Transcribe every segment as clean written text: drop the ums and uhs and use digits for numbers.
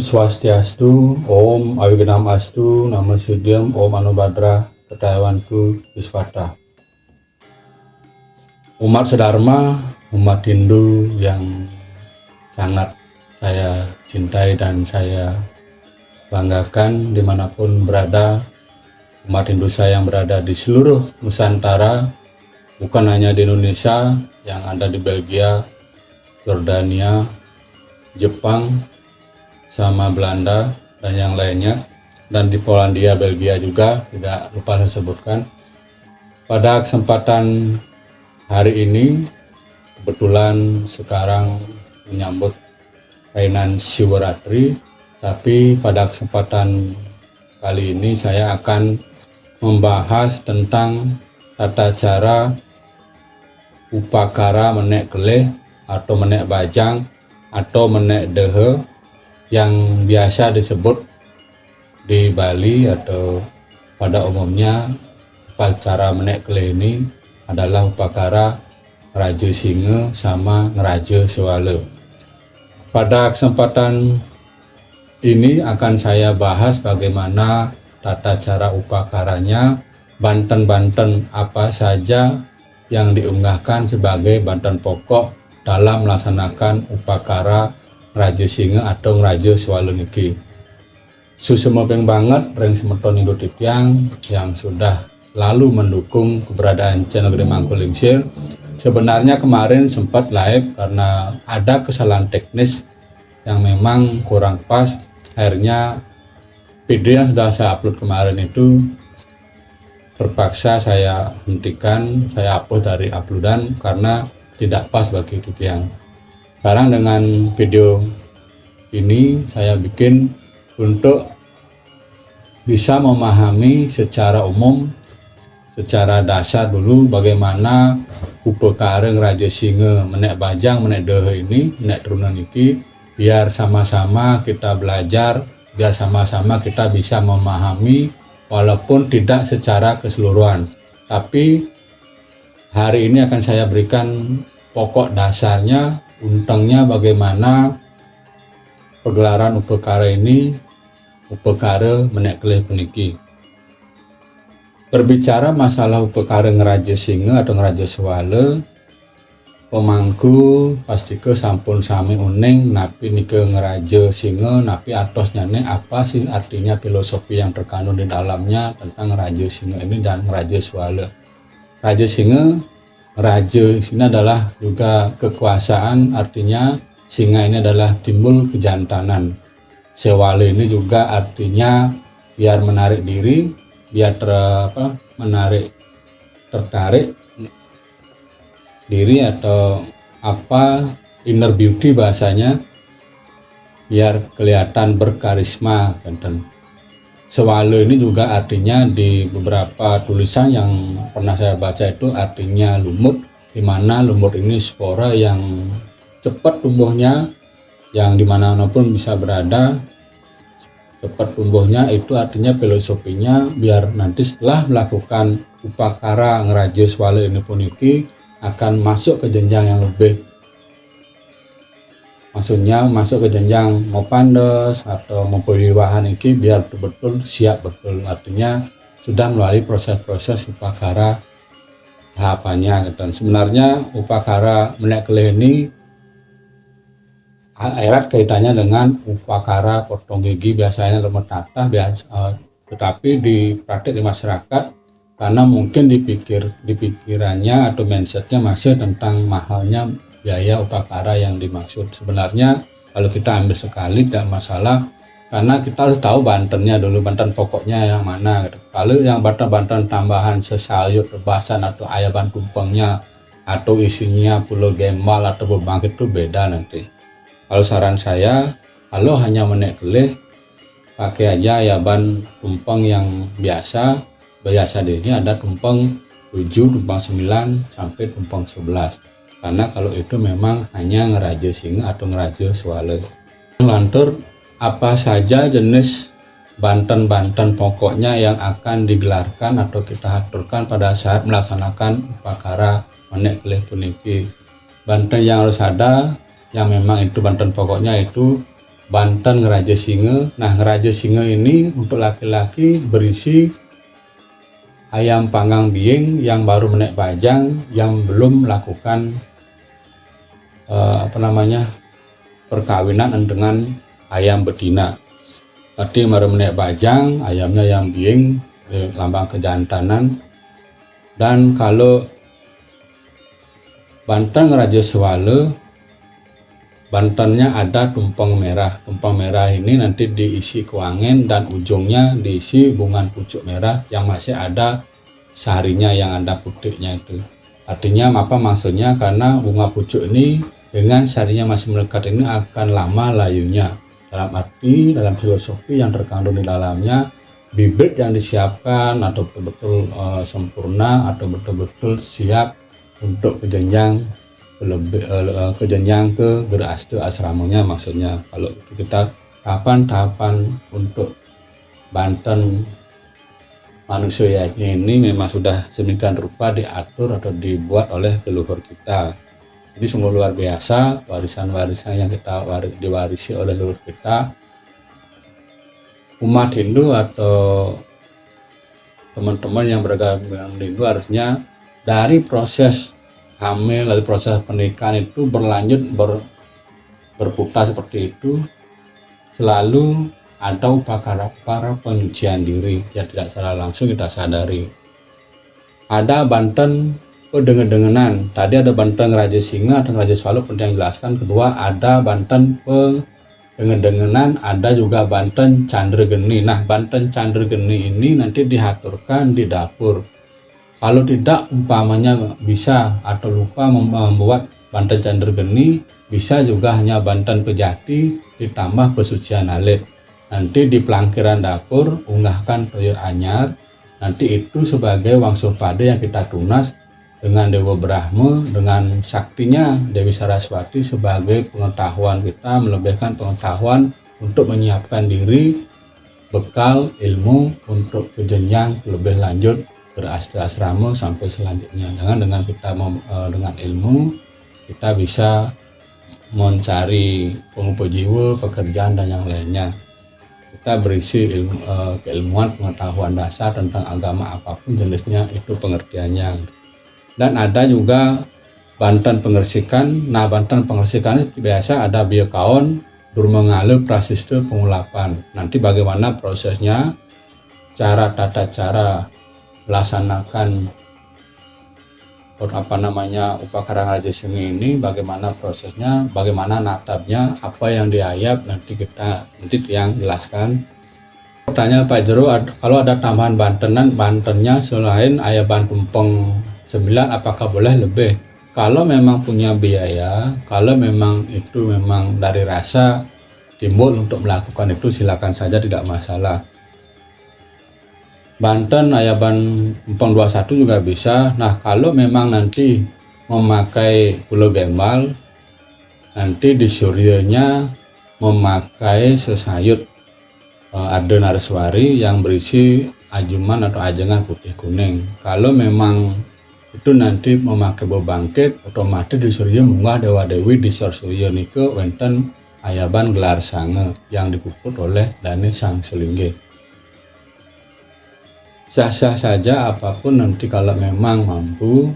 Om Swastiastu, Om Awigenam Astu, Namo Sudyam, Om Anubhadra, Ketayawanku, Viswata. Umat sedharma, umat Hindu yang sangat saya cintai dan saya banggakan dimanapun berada, umat Hindu saya yang berada di seluruh Nusantara, bukan hanya di Indonesia, yang ada di Belgia, Jordania, Jepang, sama Belanda dan yang lainnya, dan di Polandia, Belgia juga tidak lupa saya sebutkan. Pada kesempatan hari ini kebetulan sekarang menyambut perayaan Shivaratri, tapi pada kesempatan kali ini saya akan membahas tentang tata cara upakara menek keleh atau menek bajang atau menek dehe yang biasa disebut di Bali atau pada umumnya upacara menek keleh ini adalah upakara ngeraja singa sama ngeraja swala. Pada kesempatan ini akan saya bahas bagaimana tata cara upakaranya, banten-banten apa saja yang diunggahkan sebagai banten pokok dalam melaksanakan upakara ngeraja singa atau ngeraja swala niki. Susemepeng banget reng semeton Indo Tipiang yang sudah selalu mendukung keberadaan channel Gede Mangkulingsir. Sebenarnya kemarin sempat live karena ada kesalahan teknis yang memang kurang pas. Akhirnya video yang sudah saya upload kemarin itu terpaksa saya hentikan, saya hapus dari uploadan karena tidak pas bagi Tipiang. Sekarang dengan video ini saya bikin untuk bisa memahami secara umum, secara dasar dulu bagaimana upakara ngeraja singa menek bajang menek dehe ini, menek turunan iki, biar sama-sama kita belajar, biar sama-sama kita bisa memahami walaupun tidak secara keseluruhan. Tapi hari ini akan saya berikan pokok dasarnya, untangnya bagaimana pergelaran upakara ini, upakara menek keleh puniki. Berbicara masalah upakara ngeraja singa atau ngeraja swala, pemangku pastike sampun sami uning napi nike ngeraja singa, napi atosnya nih apa sih artinya filosofi yang terkandung di dalamnya tentang ngeraja singa ini dan ngeraja swala. Raja singa, raja sini adalah juga kekuasaan, artinya singa ini adalah timbul kejantanan. Swala ini juga artinya biar menarik diri, biar tertarik diri atau apa, inner beauty bahasanya, biar kelihatan berkarisma. Dan swala ini juga artinya di beberapa tulisan yang pernah saya baca itu artinya lumut, dimana lumut ini spora yang cepat tumbuhnya, yang dimanapun bisa berada, cepat tumbuhnya. Itu artinya filosofinya biar nanti setelah melakukan upakara ngeraja swala ini puniki akan masuk ke jenjang yang lebih, maksudnya masuk ke jenjang mau pandas atau mau perwibahan ini biar betul-betul siap betul, artinya sudah melalui proses-proses upakara tahapannya. Dan sebenarnya upakara menek keleh ini erat kaitannya dengan upakara potong gigi, biasanya lemah tatah biasa, tetapi di praktik di masyarakat karena mungkin dipikirannya atau mindsetnya masih tentang mahalnya biaya upakara yang dimaksud. Sebenarnya kalau kita ambil sekali tidak masalah, karena kita harus tahu bantennya dulu, banten pokoknya yang mana gitu. Kalau yang banten tambahan sesayut, rebasan atau ayaban tumpengnya atau isinya pulau gembal atau bebangkit itu beda nanti. Kalau saran saya, kalau hanya menek keleh, pakai aja ayaban tumpeng yang biasa di ini ada tumpeng 7, tumpeng 9 sampai tumpeng 11. Karena kalau itu memang hanya ngeraja singa atau ngeraja swala. Lantur apa saja jenis banten-banten pokoknya yang akan digelarkan atau kita aturkan pada saat melaksanakan upakara menek keleh puniki. Banten yang harus ada, yang memang itu banten pokoknya itu Banten Ngeraja Singa. Nah, Ngeraja Singa ini untuk laki-laki berisi ayam panggang biing yang baru menek bajang, yang belum melakukan perkawinan dengan ayam betina. Berarti baru menek bajang, ayamnya yang biing, lambang kejantanan. Dan kalau Banten Ngeraja Sewale, Bantennya ada tumpeng merah. Tumpeng merah ini nanti diisi kewangen dan ujungnya diisi bunga pucuk merah yang masih ada sarinya, yang ada putihnya itu. Artinya apa maksudnya? Karena bunga pucuk ini dengan sarinya masih melekat ini akan lama layunya. Dalam arti, dalam filosofi yang terkandung di dalamnya, bibit yang disiapkan atau betul-betul sempurna atau betul-betul siap untuk ke jenjang ke Geraste asramanya. Maksudnya kalau kita tahapan untuk Banten manusia ini memang sudah sedemikian rupa diatur atau dibuat oleh leluhur kita. Ini sungguh luar biasa warisan-warisan yang kita diwarisi oleh leluhur kita. Umat Hindu atau teman-teman yang beragama Hindu harusnya dari proses hamil lalu proses pernikahan itu berlanjut berputar seperti itu, selalu ada upacara para penyucian diri yang tidak secara langsung kita sadari. Ada Banten pendengen-dengenan, tadi ada Banten Ngeraja Singa atau Ngeraja Sewale penting jelaskan. Kedua ada Banten pendengen-dengenan, ada juga Banten Candregeni. Nah, Banten Candregeni ini nanti diaturkan di dapur. Kalau tidak umpamanya bisa atau lupa membuat Banten Candregeni, bisa juga hanya Banten Pejati ditambah pesucian alit. Nanti di pelangkiran dapur unggahkan toyo anyar. Nanti itu sebagai wangsul pade yang kita tunas dengan Dewa Brahma, dengan saktinya Dewi Saraswati sebagai pengetahuan kita, melebihkan pengetahuan untuk menyiapkan diri bekal ilmu untuk ke jenjang lebih lanjut Geraste asrama sampai selanjutnya. Dengan kita dengan ilmu kita bisa mencari pengupah jiwa, pekerjaan dan yang lainnya. Kita berisi ilmu, keilmuan pengetahuan dasar tentang agama apapun jenisnya itu pengertiannya. Dan ada juga Banten Pengersikan. Nah, Banten Pengersikan itu biasa ada biakaon durmengale prasiste pengulapan. Nanti bagaimana prosesnya, tata cara melaksanakan upacara Ngeraja Singa ini, bagaimana prosesnya, bagaimana natapnya, apa yang diayap, nanti yang jelaskan. Pertanyaan Pak Jero, kalau ada tambahan Bantennya selain ayaban tumpeng 9, apakah boleh lebih? Kalau memang punya biaya, kalau memang itu memang dari rasa timbul untuk melakukan itu, silakan saja, tidak masalah. Banten ayaban tumpeng 21 juga bisa. Nah, kalau memang nanti memakai pulau gembal, nanti di suryanya memakai sesayut Ade Nareswari yang berisi ajuman atau ajengan putih kuning. Kalau memang itu nanti memakai bebangkit, otomatis di surya munggah dewa dewi di surya nike wenten ayaban gelar sange yang dipuput oleh Dani Sang Selingge. Sah-sah saja apapun nanti kalau memang mampu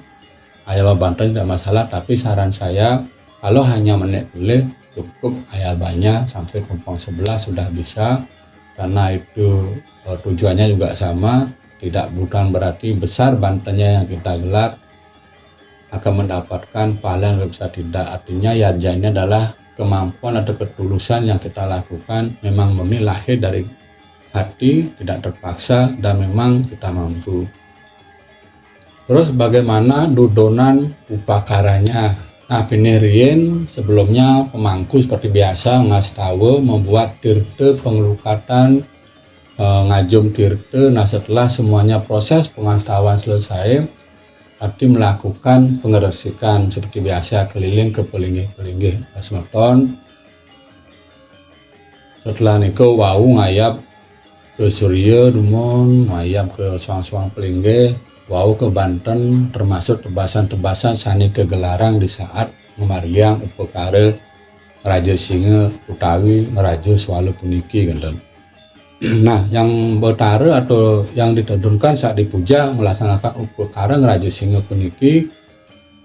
ayaban Banten tidak masalah, tapi saran saya kalau hanya menek boleh cukup ayabannya sampai tumpeng 11 sudah bisa, karena itu tujuannya juga sama, bukan berarti besar Bantennya yang kita gelar akan mendapatkan pahala yang besar, tidak. Artinya yarjanya adalah kemampuan atau ketulusan yang kita lakukan memang murni lahir dari hati, tidak terpaksa, dan memang kita mampu. Terus bagaimana dudonan upakaranya? Nah, pinirien sebelumnya pemangku seperti biasa ngasih tahu membuat tirte pengelukatan, ngajum tirte. Nah, setelah semuanya proses pengetahuan selesai, arti melakukan pengeresikan seperti biasa, keliling ke pelinggih asmeton. Setelah niku wau ngayap ke surya dumon, ngayap ke suang-suang pelinggih, wau ke Banten, termasuk tebasan-tebasan sani kegelaran di saat memargiang upakara Raja Singa utawi Raja Swala puniki genten. Nah, yang betara atau yang ditedunkan saat dipuja melaksanakan upacara Raja Singa puniki,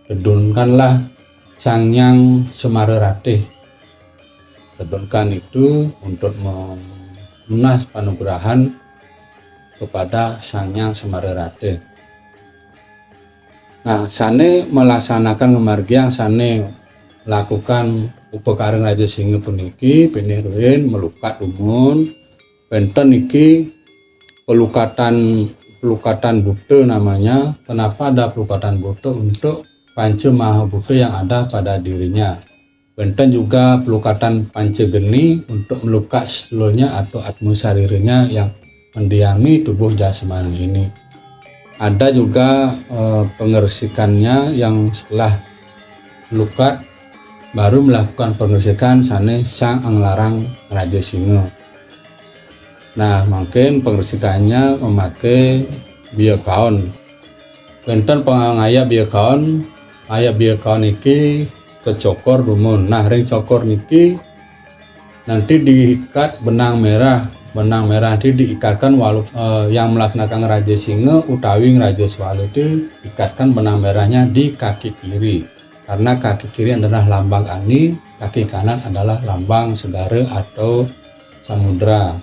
tedunkanlah Sangyang Semararatih. Tedunkan itu untuk melunas panugrahan kepada Sangyang Semararatih. Nah, sane melaksanakan kemargian sane lakukan upacara Raja Singa puniki piniruin melukat umun. Benten iki pelukatan Buddha namanya. Kenapa ada pelukatan Buddha? Untuk Panca Maha Buddha yang ada pada dirinya. Benten juga pelukatan Pancageni untuk melukat seluruhnya atau atmosaririnya yang mendiami tubuh jasmani ini. Ada juga pengersikannya yang setelah lukat baru melakukan pengersikan sane Sang Anglarang Raja Singa. Nah, mungkin pengersikannya memakai biakaon. Benten pengayap biakaon, ayap biakaon iki kecokor rumun. Nah, ring cokor niki nanti diikat benang merah. Benang merah nanti diikatkan yang melaksanakan Raja Singa utawi Raja Swala itu ikatkan benang merahnya di kaki kiri. Karena kaki kiri adalah lambang Ani, kaki kanan adalah lambang segara atau samudra.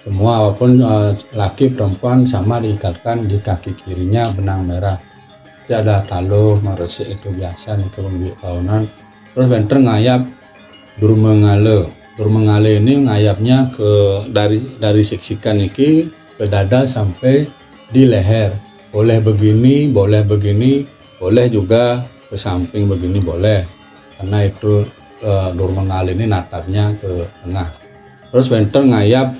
Semua walaupun laki perempuan sama diikatkan di kaki kirinya benang merah. Jadi ada taluh, maresik itu biasa nih kebun tahunan. Terus benter ngayap Durmengale. Durmengale ini ngayapnya ke dari siksikan iki ke dada sampai di leher. Boleh begini, boleh juga ke samping begini boleh. Karena itu Durmengale ini natapnya ke tengah. Terus benter ngayap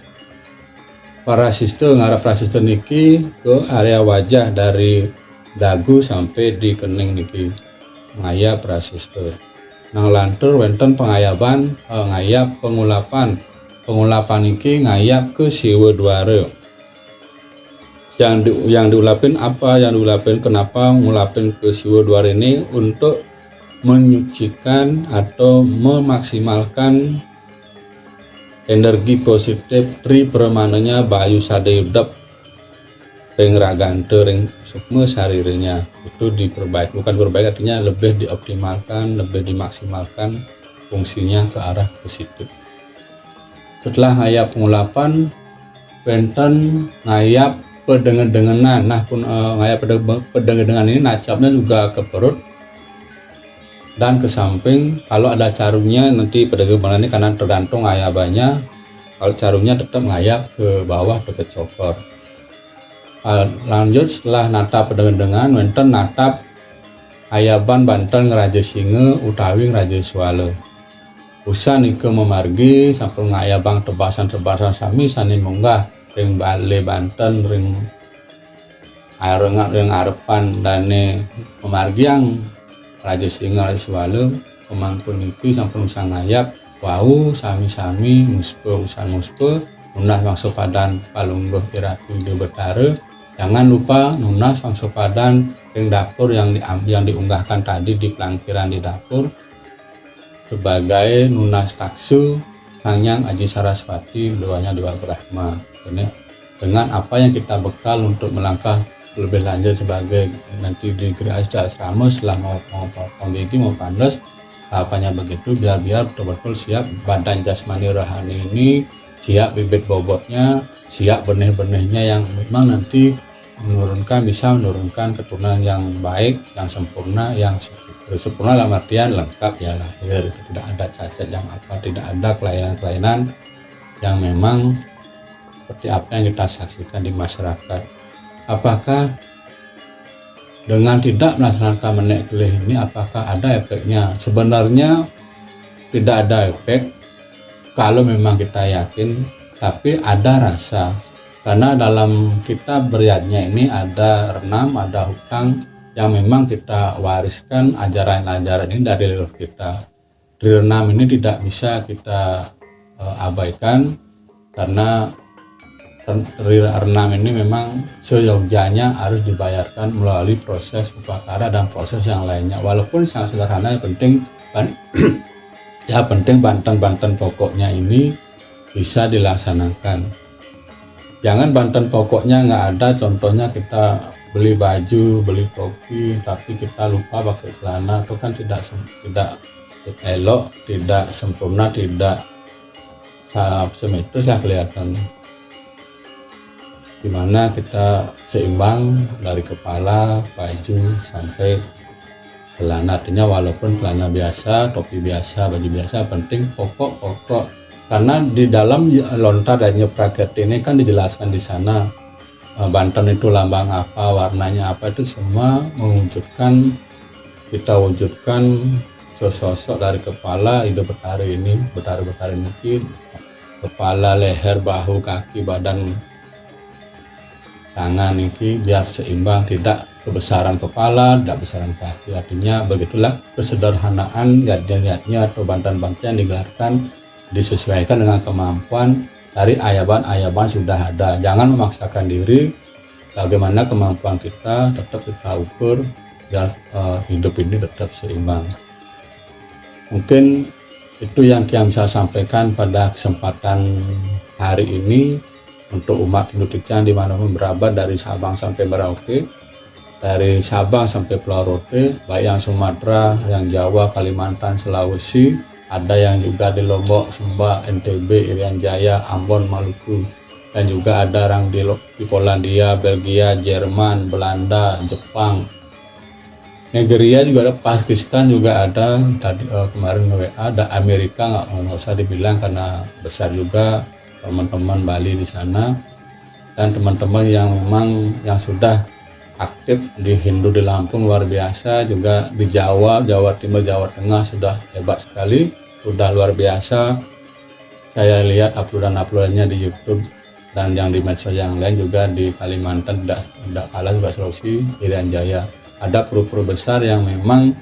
ngarap prasiste niki ke area wajah dari dagu sampai di kening niki ngayap prasiste. Nang lantur wenten pengayaban ngayap pengulapan niki ngayap ke siwa dwara. Yang diulapin apa? Yang diulapin kenapa ngulapin ke siwa dwara ini? Untuk menyucikan atau memaksimalkan energi positif tri permananya bayu sadayudap ring ragante ring sukma saririnya itu diperbaiki, bukan perbaiki artinya lebih dioptimalkan, lebih dimaksimalkan fungsinya ke arah positif. Setelah ngayap pengulapan benten ngayap pedengan-denganan. Nah pun ngayap pedengan-dengan ini nacapnya juga ke perut dan ke samping. Kalau ada carumnya nanti pedagang ini karena tergantung ngayabannya. Kalau carumnya tetap ngayap ke bawah ke cokor. Lanjut setelah natap pedagang wenten natap ayaban Banten Raja Singa utawi Raja Swala. Usan ike memargi sampun ngayabang tebasan sami sani munggah ring Bale Banten ring arepan dane memargi yang Raja Singa Raja Swala pemangkun iki sampun usang ngayap wau sami-sami usan muspe nunas mangsa padan palungguh iratu di betara. Jangan lupa nunas mangsa padan ring dapur yang diunggahkan tadi di pelangkiran di dapur sebagai nunas taksu Sangyang Aji Saraswati doanya Dewa Brahma. Dengan apa yang kita bekal untuk melangkah lebih lanjut sebagai nanti di Gerahasda Asrama setelah mau potong gigi mau pandas tahapannya begitu biar betul-betul siap badan jasmani rohani ini, siap bibit bobotnya, siap benih-benihnya yang memang nanti bisa menurunkan keturunan yang baik, yang sempurna, yang sempurna dalam artian lengkap ya lahir, tidak ada cacat yang tidak ada kelainan-kelainan yang memang seperti apa yang kita saksikan di masyarakat. Apakah dengan tidak melaksanakan menek kelih ini apakah ada efeknya? Sebenarnya tidak ada efek kalau memang kita yakin, tapi ada rasa. Karena dalam kitab beriatnya ini ada renam, ada hutang yang memang kita wariskan ajaran-ajaran ini dari leluhur kita. Di renam ini tidak bisa kita abaikan karena renam ini memang seyogyanya harus dibayarkan melalui proses upacara dan proses yang lainnya. Walaupun sangat sederhana, yang penting Ya penting banten-banten pokoknya ini bisa dilaksanakan. Jangan banten pokoknya nggak ada, contohnya kita beli baju, beli topi, tapi kita lupa pakai celana, itu kan tidak elok, tidak sempurna, tidak simetris ya kelihatan. Dimana kita seimbang dari kepala, baju sampai celana, artinya walaupun celana biasa, topi biasa, baju biasa, penting pokok-pokok. Karena di dalam lontar dan nyepraket ini kan dijelaskan di sana Banten itu lambang apa, warnanya apa, itu semua mewujudkan, kita wujudkan sosok dari kepala, hidung betari ini, betari-betari ini, kepala, leher, bahu, kaki, badan, tangan ini biar seimbang, tidak kebesaran kepala, tidak besaran kaki. Artinya begitulah kesederhanaan niatnya atau banten-banten yang digelarkan, disesuaikan dengan kemampuan dari ayaban-ayaban sudah ada. Jangan memaksakan diri, bagaimana kemampuan kita tetap kita ukur dan hidup ini tetap seimbang. Mungkin itu yang bisa sampaikan pada kesempatan hari ini untuk umat Indonesia di mana-mana berada, dari Sabang sampai Merauke, dari Sabang sampai Pulau Rote, baik yang Sumatera, yang Jawa, Kalimantan, Sulawesi, ada yang juga di Lombok, Sumba, NTB, Irian Jaya, Ambon, Maluku, dan juga ada orang di Polandia, Belgia, Jerman, Belanda, Jepang, Nigeria juga ada, Pakistan juga ada, tadi kemarin WA, ada Amerika, nggak usah dibilang karena besar juga teman-teman Bali di sana, dan teman-teman yang memang yang sudah aktif di Hindu di Lampung luar biasa, juga di Jawa, Jawa Timur, Jawa Tengah sudah hebat sekali, sudah luar biasa. Saya lihat uploadannya di YouTube dan yang di medsos yang lain, juga di Kalimantan tidak kalah, juga Sulawesi, Irian Jaya. Ada puru-puru besar yang memang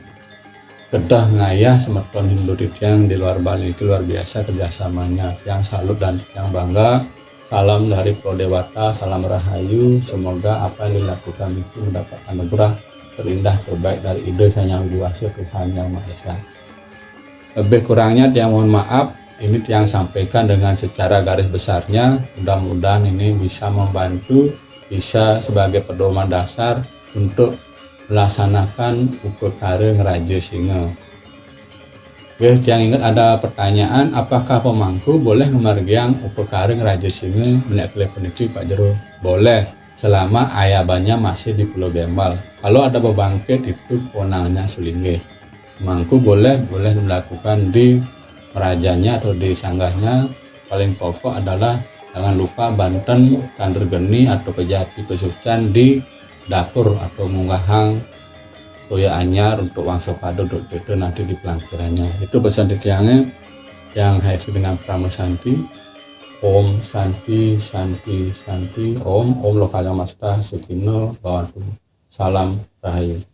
kedah ngayah semeton Hindu yang di luar Bali, itu luar biasa kerjasamanya, yang salut dan yang bangga. Salam dari Pulau Dewata, salam rahayu, semoga apa yang dilakukan itu mendapat anugerah terindah terbaik dari ide Sang Yang Kuasa Tuhan Yang Maha Esa. Lebih kurangnya yang mohon maaf, ini yang sampaikan dengan secara garis besarnya, mudah-mudahan ini bisa membantu, bisa sebagai pedoman dasar untuk melaksanakan upekare ngeraja singa. Oke, yang ingat ada pertanyaan, apakah pemangku boleh ngemargiang upekare ngeraja singa menek peniti Pak Jero? Boleh, selama ayabannya masih di Pulau Gembal. Kalau ada bebangkit itu ponangnya Sulingge. Pemangku boleh melakukan di merajanya atau di sanggahnya. Paling pokok adalah jangan lupa banten, tandur geni atau kejati pesucan di dapur atau munggahang toya anyar untuk wangsa padu itu nanti di pelangkirannya. Itu pesan tiangnya yang hadir dengan Prama Santi. Om Santi Santi Santi, Om Lokal Masta Sukino Bawantu. Salam Rahayu.